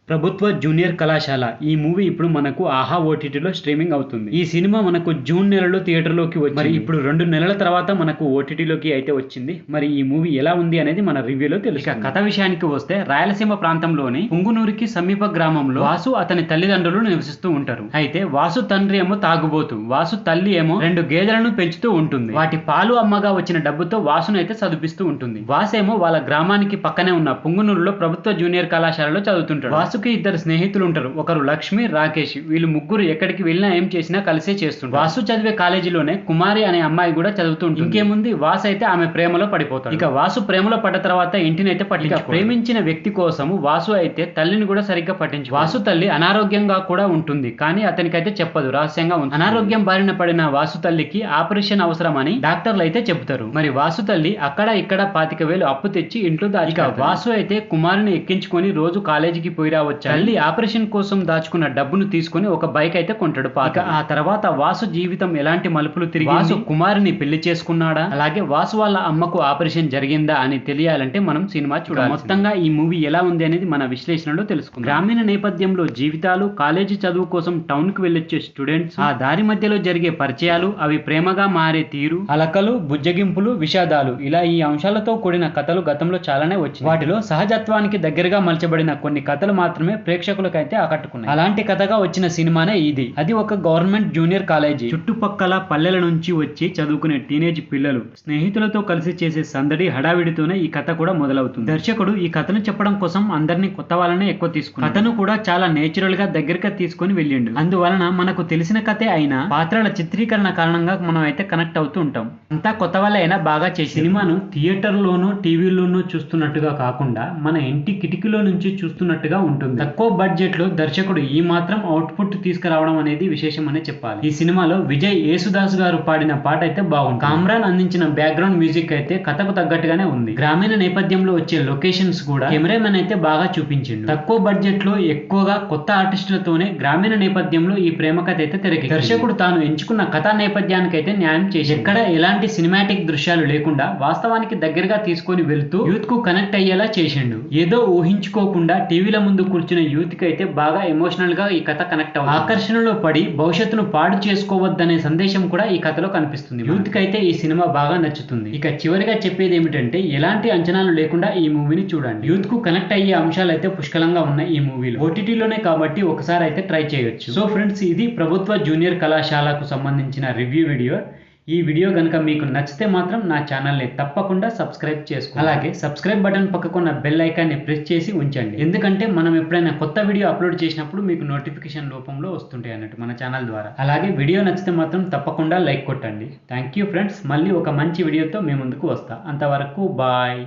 ప్రభుత్వ జూనియర్ కళాశాల ఈ మూవీ ఇప్పుడు మనకు ఆహా ఓటీటీలో స్ట్రీమింగ్ అవుతుంది. ఈ సినిమా మనకు జూన్ నెలలో థియేటర్లోకి వచ్చింది. మరి ఇప్పుడు 2 నెలల తర్వాత మనకు ఓటీటీలోకి అయితే వచ్చింది. మరి ఈ మూవీ ఎలా ఉంది అనేది మన రివ్యూలో తెలుసు. ఇక కథ విషయానికి వస్తే రాయలసీమ ప్రాంతంలోని పుంగునూరుకి సమీప గ్రామంలో వాసు అతని తల్లిదండ్రులు నివసిస్తూ ఉంటారు. అయితే వాసు తండ్రి ఏమో తాగుబోతు, వాసు తల్లి ఏమో 2 గేదెలను పెంచుతూ ఉంటుంది. వాటి పాలు అమ్మగా వచ్చిన డబ్బుతో వాసును అయితే చదివిస్తూ ఉంటుంది. వాసేమో వాళ్ళ గ్రామానికి పక్కనే ఉన్న పుంగునూరులో ప్రభుత్వ జూనియర్ కళాశాలలో చదువుతుంటాడు. వాసుకి 2 స్నేహితులు ఉంటారు. ఒకరు లక్ష్మి, రాకేష్. వీళ్ళు ముగ్గురు ఎక్కడికి వెళ్ళినా ఏం చేసినా కలిసే చేస్తుంటారు. వాసు చదివే కాలేజీలోనే కుమారి అనే అమ్మాయి కూడా చదువుతూ ఉంటుంది. ఇంకేముంది, వాసు అయితే ఆమె ప్రేమలో పడిపోతాడు. ఇక వాసు ప్రేమలో పడ్డ తర్వాత ఇంటిని అయితే పట్టించుకోడు. ప్రేమించిన వ్యక్తి కోసం వాసు అయితే తల్లిని కూడా సరిగ్గా పట్టించు. వాసు తల్లి అనారోగ్యంగా కూడా ఉంటుంది, కానీ అతనికైతే చెప్పదు, రహస్యంగా ఉంది. అనారోగ్యం బారిన పడిన వాసు తల్లికి ఆపరేషన్ అవసరమని డాక్టర్లు అయితే చెబుతారు. మరి వాసు తల్లి అక్కడ ఇక్కడ 25,000 అప్పు తెచ్చి ఇంట్లో దాచి. వాసు అయితే కుమారుని ఎక్కించుకొని రోజు కాలేజీకి పోయి రావచ్చు. తల్లి ఆపరేషన్ కోసం దాచుకున్న డబ్బును తీసుకుని ఒక బైక్ అయితే కొంటాడు. ఆ తర్వాత వాసు జీవితం ఎలాంటి మలుపులు తిరిగి, వాసు కుమారుని పెళ్లి చేసుకున్నాడా, అలాగే వాసు వాళ్ళ అమ్మకు ఆపరేషన్ జరిగిందా అని తెలియాలంటే మనం సినిమా చూడాలి. మొత్తంగా ఈ మూవీ ఎలా ఉంది అనేది మన విశ్లేషణలో తెలుసుకుందాం. గ్రామీణ నేపథ్యంలో జీవితాలు, కాలేజీ చదువు కోసం టౌన్ కు వెళ్ళొచ్చే స్టూడెంట్స్, ఆ దారి మధ్యలో జరిగే పరిచయాలు, అవి ప్రేమగా మారే తీరు, అలకలు, బుజ్జగింపులు, విషాదాలు, ఇలా ఈ అంశాలతో కూడిన కథలు గతంలో చాలానే వచ్చాయి. వాటిలో సహజత్వానికి దగ్గరగా మలచబడిన కొన్ని కథలు మాత్రమే ప్రేక్షకులకైతే ఆకట్టుకున్నాయి. అలాంటి కథగా వచ్చిన సినిమానే ఇది. అది ఒక గవర్నమెంట్ జూనియర్ కాలేజీ. చుట్టుపక్కల పల్లెల నుంచి వచ్చి చదువుకునే టీనేజ్ పిల్లలు స్నేహితులతో కలిసి చేసే సందడి హడావిడితోనే ఈ కథ కూడా మొదలవుతుంది. దర్శకుడు ఈ కథను చెప్పడం కోసం అందరినీ కొత్త వాళ్ళనే ఎక్కువ తీసుకున్నాడు. కథను కూడా చాలా నేచురల్ గా దగ్గరగా తీసుకొని వెళ్ళిండు. అందువలన మనకు తెలిసిన కథే అయినా పాత్రల చిత్రీకరణ కారణంగా మనం అయితే కనెక్ట్ అవుతూ ఉంటాం. అంతా కొత్త వాళ్ళే అయినా బాగా చేసి సినిమాను థియేటర్లోనూ టీవీలోనూ చూస్తున్నట్టుగా కాకుండా మన ఇంటి కిటికీలో నుంచి చూస్తున్నట్టుగా ఉంటుంది. తక్కువ బడ్జెట్ లో దర్శకుడు ఈ మాత్రం అవుట్పుట్ తీసుకురావడం అనేది విశేషం అనే చెప్పాలి. ఈ సినిమాలో విజయ్ యేసుదాస్ గారు పాడిన పాట అయితే బాగుంది. కామ్రాన్ అందించిన బ్యాక్గ్రౌండ్ మ్యూజిక్ అయితే కథకు తగ్గట్టుగానే ఉంది. గ్రామీణ నేపథ్యంలో వచ్చే లొకేషన్స్ కూడా కెమెరామెన్ అయితే బాగా చూపించిండు. తక్కువ బడ్జెట్ లో ఎక్కువగా కొత్త ఆర్టిస్టులతోనే గ్రామీణ నేపథ్యంలో ఈ ప్రేమ కథ అయితే తెరకి దర్శకుడు తాను ఎంచుకున్న కథా నేపథ్యానికి అయితే న్యాయం చేసి ఎక్కడ ఎలాంటి సినిమాటిక్ దృశ్యాలు లేకుండా వాస్తవానికి దగ్గరగా తీసుకొని వెళ్తూ యూత్ కు కనెక్ట్ అయ్యేలా చేసిండు. ఏదో ఊహించుకోకుండా టీవీల ముందు కూర్చున్న యూత్ కి అయితే బాగా ఎమోషనల్ గా ఈ కథ కనెక్ట్ అవుతుంది. ఆకర్షణలో పడి భవిష్యత్తును పాడు చేసుకోవద్దనే సందేశం కూడా ఈ కథలో కనిపిస్తుంది. యూత్ కి అయితే ఈ సినిమా బాగా నచ్చుతుంది. ఇక చివరిగా చెప్పేది ఏమిటంటే, ఎలాంటి అంచనాలు లేకుండా ఈ మూవీని చూడండి. యూత్ కు కనెక్ట్ అయ్యే అంశాలు అయితే పుష్కలంగా ఉన్నాయి ఈ మూవీలో. ఓటీటీలోనే కాబట్టి ఒకసారి అయితే ట్రై చేయొచ్చు. సో ఫ్రెండ్స్, ఇది ప్రభుత్వ జూనియర్ కళాశాలకు సంబంధించిన రివ్యూ వీడియో. ఈ వీడియో కనుక మీకు నచ్చితే మాత్రం నా ఛానల్ని తప్పకుండా సబ్స్క్రైబ్ చేసుకోండి. అలాగే సబ్స్క్రైబ్ బటన్ పక్కకున్న బెల్ ఐకాన్ని ప్రెస్ చేసి ఉంచండి. ఎందుకంటే మనం ఎప్పుడైనా కొత్త వీడియో అప్లోడ్ చేసినప్పుడు మీకు నోటిఫికేషన్ రూపంలో వస్తుంటాయి అన్నట్టు మన ఛానల్ ద్వారా. అలాగే వీడియో నచ్చితే మాత్రం తప్పకుండా లైక్ కొట్టండి. Thank you friends. మళ్ళీ ఒక మంచి వీడియోతో మీ ముందుకు వస్తా. అంతవరకు బాయ్.